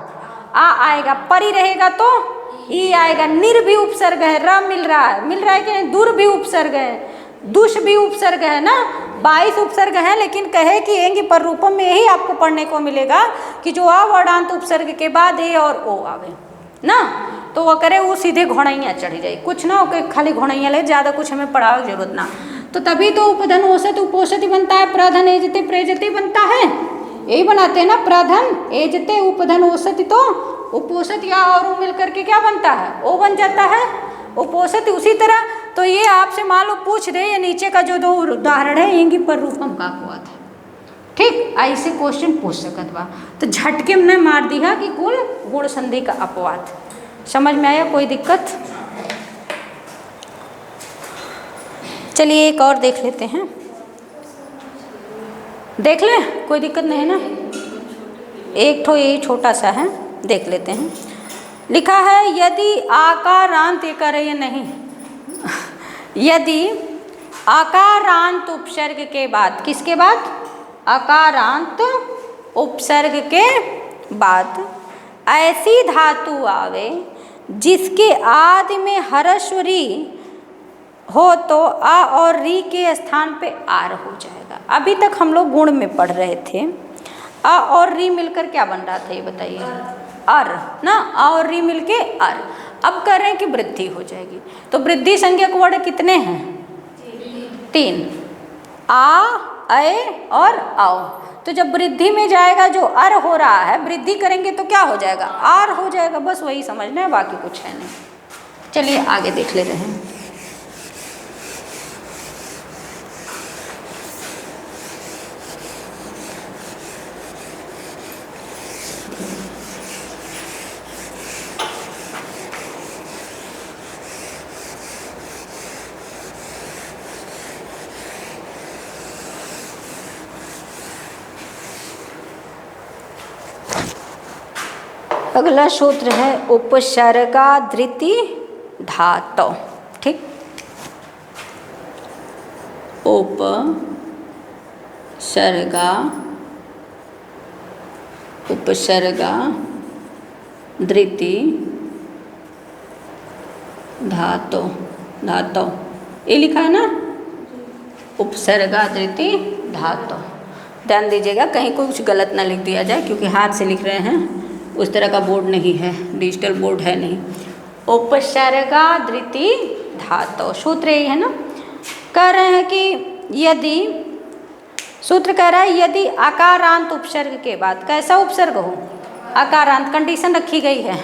आ आएगा। परी रहेगा तो ई आएगा। निर भी उपसर्ग है र मिल रहा है कि नहीं। दूर भी उपसर्ग है दुष भी उपसर्ग है ना। 22 उपसर्ग है लेकिन कहे कि एंग पर रूपम में यही आपको पढ़ने को मिलेगा कि जो अवर्णांत उपसर्ग के बाद ए और ओ आवे ना तो वह करे वो सीधे घोड़ैया चढ़ी जाए। कुछ ना हो खाली घोड़ैया ले ज़्यादा कुछ हमें पढ़ाने की जरूरत ना। तो तभी तो उपधन औसत उपोषति बनता है। प्रधन एजते प्रेजते बनता है यही बनाते हैं ना। प्रधन एजते उपधन औसति तो उपोषित या और मिल करके क्या बनता है ओ बन जाता है उपोषित। उसी तरह तो ये आपसे मान लो पूछ दे ये नीचे का जो दो उदाहरण है एंगी पर रूपम का हुआ था ठीक ऐसे क्वेश्चन पूछ सकत बा। तो झटके में मार दिया कि कुल गुण संधि का अपवाद। समझ में आया कोई दिक्कत। चलिए एक और देख लेते हैं। देख लें कोई दिक्कत नहीं है ना। एक तो यही छोटा सा है देख लेते हैं। लिखा है यदि आकारांत ये करे या नहीं यदि आकारांत उपसर्ग के बाद किसके बाद आकारांत उपसर्ग के बाद ऐसी धातु आवे जिसके आदि में हर्स्व री हो तो आ और री के स्थान पे आर हो जाएगा। अभी तक हम लोग गुण में पढ़ रहे थे। आ और री मिलकर क्या बन रहा था ये बताइए अर ना। आ और री मिलके अर। अब कर रहे हैं कि वृद्धि हो जाएगी तो वृद्धि संज्ञक वर्ण कितने हैं 3 आ अय और आओ। तो जब वृद्धि में जाएगा जो अर हो रहा है वृद्धि करेंगे तो क्या हो जाएगा आर हो जाएगा। बस वही समझना है बाकी कुछ है नहीं। चलिए आगे देख ले रहे हैं। अगला सूत्र है उपसर्गादृति धातु ठीक। उपसर्गा धृति धातु ये लिखा है ना उपसर्गादृति धातु। ध्यान दीजिएगा कहीं कुछ गलत ना लिख दिया जाए क्योंकि हाथ से लिख रहे हैं उस तरह का बोर्ड नहीं है डिजिटल बोर्ड है नहीं। उपसर्गादृति धातु सूत्र यही है ना। कह रहे हैं कि यदि सूत्र कह रहा है यदि आकारांत उपसर्ग के बाद कैसा उपसर्ग हो आकारांत कंडीशन रखी गई है।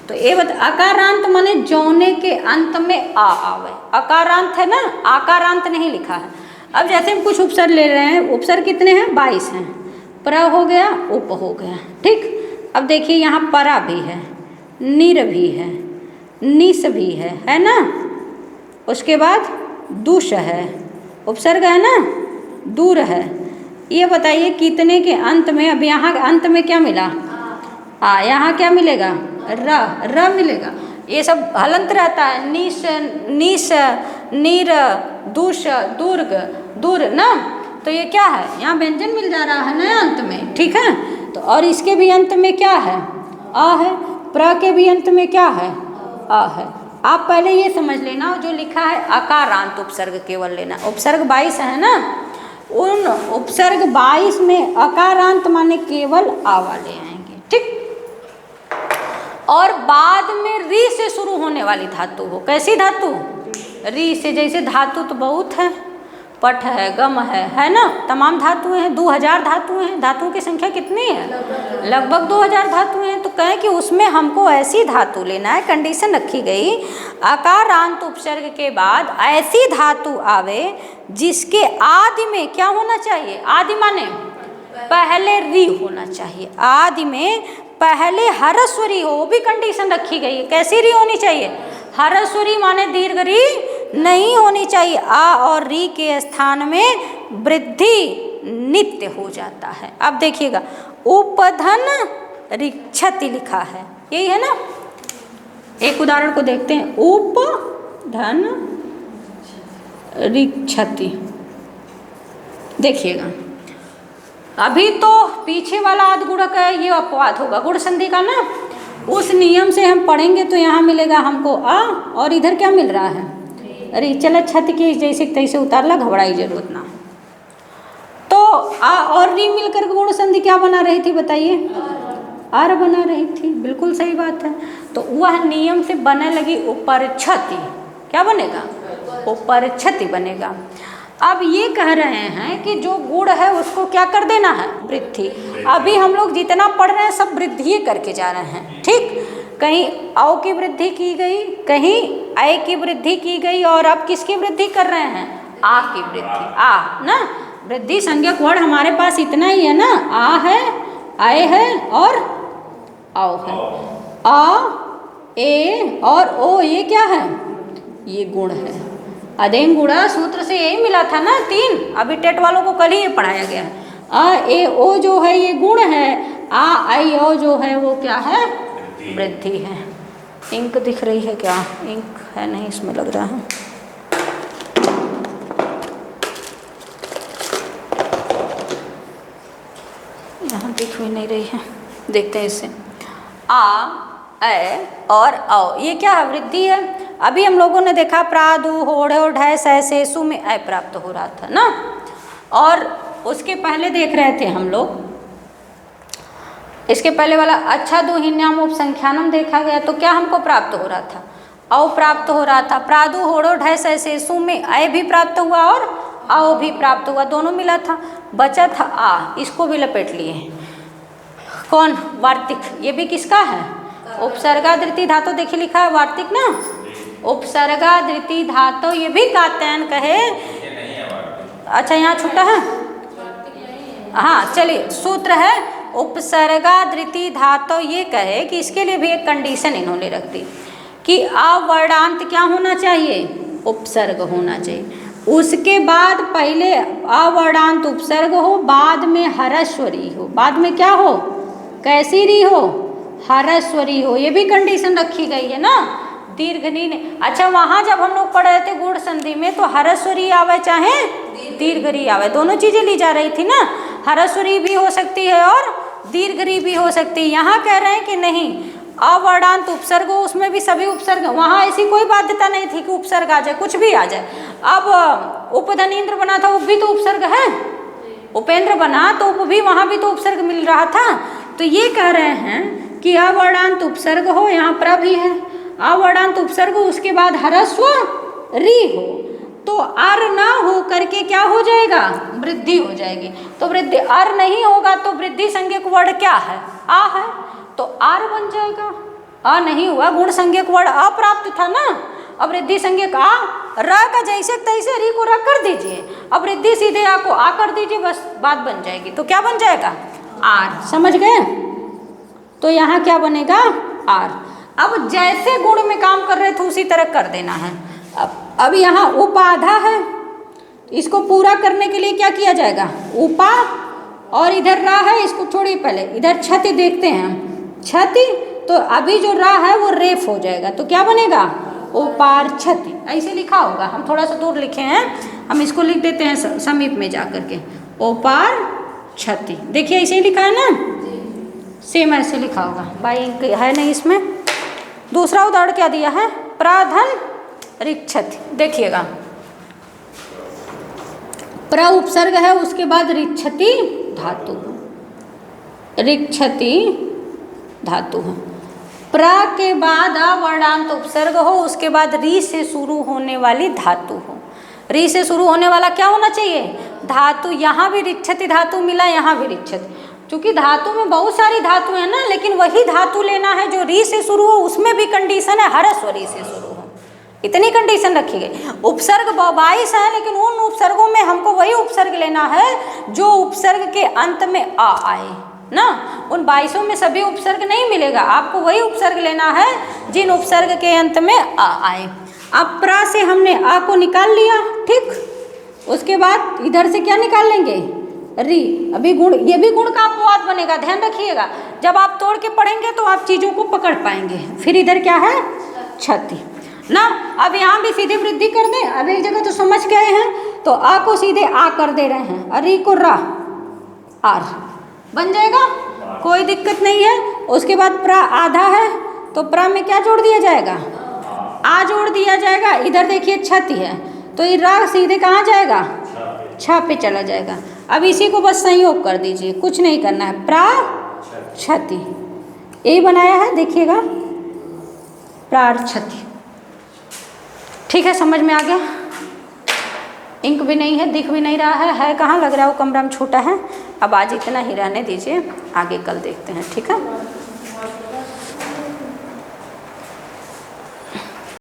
तो ये आकारांत माने जौने के अंत में आ आवे। आकारांत है ना आकारांत नहीं लिखा है। अब जैसे हम कुछ उपसर्ग ले रहे हैं उपसर्ग कितने हैं 22 हैं। प्र हो गया उप हो गया ठीक। अब देखिए यहाँ परा भी है निर भी है निस भी है ना। उसके बाद दुष है उपसर्ग है ना दूर है। ये बताइए कितने के अंत में। अब यहाँ अंत में क्या मिला यहाँ क्या मिलेगा र मिलेगा। ये सब हलंत रहता है निस निस नीर दुष दुर्ग दूर ना। तो ये क्या है यहाँ व्यंजन मिल जा रहा है ना अंत में ठीक है। तो और इसके भी अंत में क्या है आ है। प्र के भी अंत में क्या है आ है। आप पहले ये समझ लेना जो लिखा है आकारांत उपसर्ग केवल लेना। उपसर्ग 22 है ना उन उपसर्ग 22 में आकारांत माने केवल आ वाले आएंगे ठीक। और बाद में री से शुरू होने वाली धातु हो। कैसी धातु री से। जैसे धातु तो बहुत है पठ है गम है ना। तमाम धातुएं हैं 2000 धातुएं हैं। धातुओं की संख्या कितनी है लगभग 2000 धातुएं हैं। तो कहें कि उसमें हमको ऐसी धातु लेना है कंडीशन रखी गई आकारांत उपसर्ग के बाद ऐसी धातु आवे जिसके आदि में क्या होना चाहिए आदि माने पहले री होना चाहिए। आदि में पहले ह्रस्व री हो, वो भी कंडीशन रखी गई है। कैसी री होनी चाहिए? ह्रस्व री माने दीर्घ री नहीं होनी चाहिए। आ और री के स्थान में वृद्धि नित्य हो जाता है। अब देखिएगा, उपधन ऋक्षति लिखा है, यही है ना। एक उदाहरण को देखते हैं, उपधन ऋक्षति। देखिएगा, अभी तो पीछे वाला आदगुणक है, ये अपवाद होगा गुण संधि का ना। उस नियम से हम पढ़ेंगे तो यहाँ मिलेगा हमको आ, और इधर क्या मिल रहा है? अरे चल छत की जैसे तैसे उतार ला, घबराई जरूरत ना। तो आ और री मिलकर गुण संधि क्या बना रही थी बताइए? आर बना रही थी। बिल्कुल सही बात है। तो वह नियम से बनने लगी उपरछति। क्या बनेगा? उपरछति बनेगा। अब ये कह रहे हैं कि जो गुण है उसको क्या कर देना है? वृद्धि। अभी हम लोग जितना पढ़ रहे हैं सब वृद्धि करके जा रहे हैं, ठीक। कहीं औ की वृद्धि की गई, कहीं ऐ की वृद्धि की गई, और अब किसकी वृद्धि कर रहे हैं? आ की वृद्धि। आ ना, वृद्धि संज्ञक वर्ण हमारे पास इतना ही है ना, आ है, आए है और आओ है। आ, ए और ओ, ये क्या है? ये गुण है। अदेंग गुणा सूत्र से यही मिला था ना 3। अभी टेट वालों को कल ही ये पढ़ाया गया है। आ ए ओ जो है ये गुण है, आ आई ओ जो है वो क्या है? वृद्धि है। इंक दिख रही है क्या? इंक है नहीं इसमें लग रहा है। यहाँ दिख भी नहीं रही है, देखते हैं इससे। आ, ए और औ, ये क्या है? वृद्धि है। अभी हम लोगों ने देखा प्रादु होड़े और ढय सै से सु में ऐ प्राप्त हो रहा था ना, और उसके पहले देख रहे थे हम लोग, इसके पहले वाला अच्छा दो हिन्याम उपसंख्यानम देखा गया तो क्या हमको प्राप्त हो रहा था? औ प्राप्त हो रहा था। प्रादु होड़ो ढय सै से सु में ऐ भी प्राप्त हुआ और आओ भी प्राप्त हुआ, दोनों मिला था। बचा था आ, इसको भी लपेट लिए। कौन? वार्तिक। ये भी किसका है? उपसर्गा धृति धातु। देखिए लिखा है वार्तिक ना, उपसर्गा धृति धातु, ये भी कात्यायन कहे। अच्छा यहाँ छूटा है, हाँ चलिए। सूत्र है उपसर्गा धृति धातु, ये कहे कि इसके लिए भी एक कंडीशन इन्होंने रख दी कि अवर्णांत क्या होना चाहिए? उपसर्ग होना चाहिए। उसके बाद पहले अवर्णांत उपसर्ग हो, बाद में ह्रस्वरी हो। बाद में क्या हो? कैसी री हो? ह्रस्वरी हो। ये भी कंडीशन रखी गई है ना, दीर्घ नी ने। अच्छा, वहाँ जब हम लोग पढ़ रहे थे गुण संधि में तो ह्रस्वरी आवे चाहे दीर्घ री आवे, दोनों चीजें ली जा रही थी ना। ह्रस्वरी भी हो सकती है और दीर्घ री भी हो सकती है। यहाँ कह रहे हैं कि नहीं, अवर्णांत उपसर्ग हो, उसमें भी सभी उपसर्ग। वहाँ ऐसी कोई बाध्यता नहीं थी कि उपसर्ग आ जाए, कुछ भी आ जाए। अब उपधनीन्द्र बना था, उप भी तो उपसर्ग है। उपेंद्र बना तो उप भी, वहाँ भी तो उपसर्ग मिल रहा था। तो ये कह रहे हैं कि अवर्णांत उपसर्ग हो, यहाँ प्र भी है, अवर्णांत उपसर्ग हो, उसके बाद ह्रस्व री हो, तो आर ना हो करके क्या हो जाएगा? वृद्धि हो जाएगी। तो वृद्धि, आर नहीं होगा तो वृद्धि संज्ञक वर्ण क्या है? आ है, तो आर बन जाएगा। आ नहीं हुआ, गुण संज्ञक वर्ण अप्राप्त था ना। अब वृद्धि संज्ञक आ, र का जैसे तैसे री को र कर दीजिए, अब वृद्धि सीधे आ को आ कर दीजिए, बस बात बन जाएगी। तो क्या बन जाएगा? आर। समझ गए? तो यहाँ क्या बनेगा? आर। अब जैसे गुण में काम कर रहे थे उसी तरह कर देना है। अब यहाँ उपाधा है, इसको पूरा करने के लिए क्या किया जाएगा? उपा, और इधर रा है, इसको छोड़िए, पहले इधर छति देखते हैं हम। छति, तो अभी जो रा है वो रेफ हो जाएगा, तो क्या बनेगा? उपार छति। ऐसे लिखा होगा, हम थोड़ा सा दूर लिखे हैं, हम इसको लिख देते हैं समीप में जा करके, उपार छति। देखिए ऐसे ही लिखा है ना, सेम ऐसे लिखा होगा। भाई है नहीं इसमें। दूसरा उदाहरण क्या दिया है? प्राधन ऋक्षति। देखिएगा, प्र उपसर्ग है, उसके बाद ऋक्षति धातु, ऋक्षति धातु है। प्र के बाद अवर्णांत उपसर्ग हो, उसके बाद री से शुरू होने वाली धातु हो। री से शुरू होने वाला क्या होना चाहिए? धातु। यहाँ भी ऋक्षति धातु मिला, यहाँ भी ऋक्षति। क्योंकि धातु में बहुत सारी धातु है ना, लेकिन वही धातु लेना है जो री से शुरू हो, उसमें भी कंडीशन है ह्रस्व री से शुरू हो। इतनी कंडीशन रखी गई। उपसर्ग 22 है, लेकिन उन उपसर्गों में हमको वही उपसर्ग लेना है जो उपसर्ग के अंत में आ आए ना। उन 22 में सभी उपसर्ग नहीं मिलेगा, आपको वही उपसर्ग लेना है जिन उपसर्ग के अंत में आ आए। अब प्रा से हमने आ को निकाल लिया, ठीक। उसके बाद इधर से क्या निकाल लेंगे, री। अभी गुण, ये भी गुण का अपवाद बनेगा, ध्यान रखिएगा। जब आप तोड़ के पढ़ेंगे तो आप चीज़ों को पकड़ पाएंगे। फिर इधर क्या है, क्षति ना। अब यहाँ भी सीधे वृद्धि कर दें, अब एक जगह तो समझ गए हैं, तो आ को सीधे आ कर दे रहे हैं, अरी को रा, आर बन जाएगा, कोई दिक्कत नहीं है। उसके बाद प्रा आधा है, तो प्रा में क्या जोड़ दिया जाएगा, आ जोड़ दिया जाएगा। इधर देखिए क्षति है, तो ये रा सीधे कहाँ जाएगा, छा पे चला जाएगा। अब इसी को बस संयोग कर दीजिए, कुछ नहीं करना है, प्रा क्षति यही बनाया है, देखिएगा, प्रार क्षति। ठीक है, समझ में आ गया। इंक भी नहीं है, दिख भी नहीं रहा है कहाँ, लग रहा है वो कमरा में छोटा है। अब आज इतना ही रहने दीजिए, आगे कल देखते हैं, ठीक है।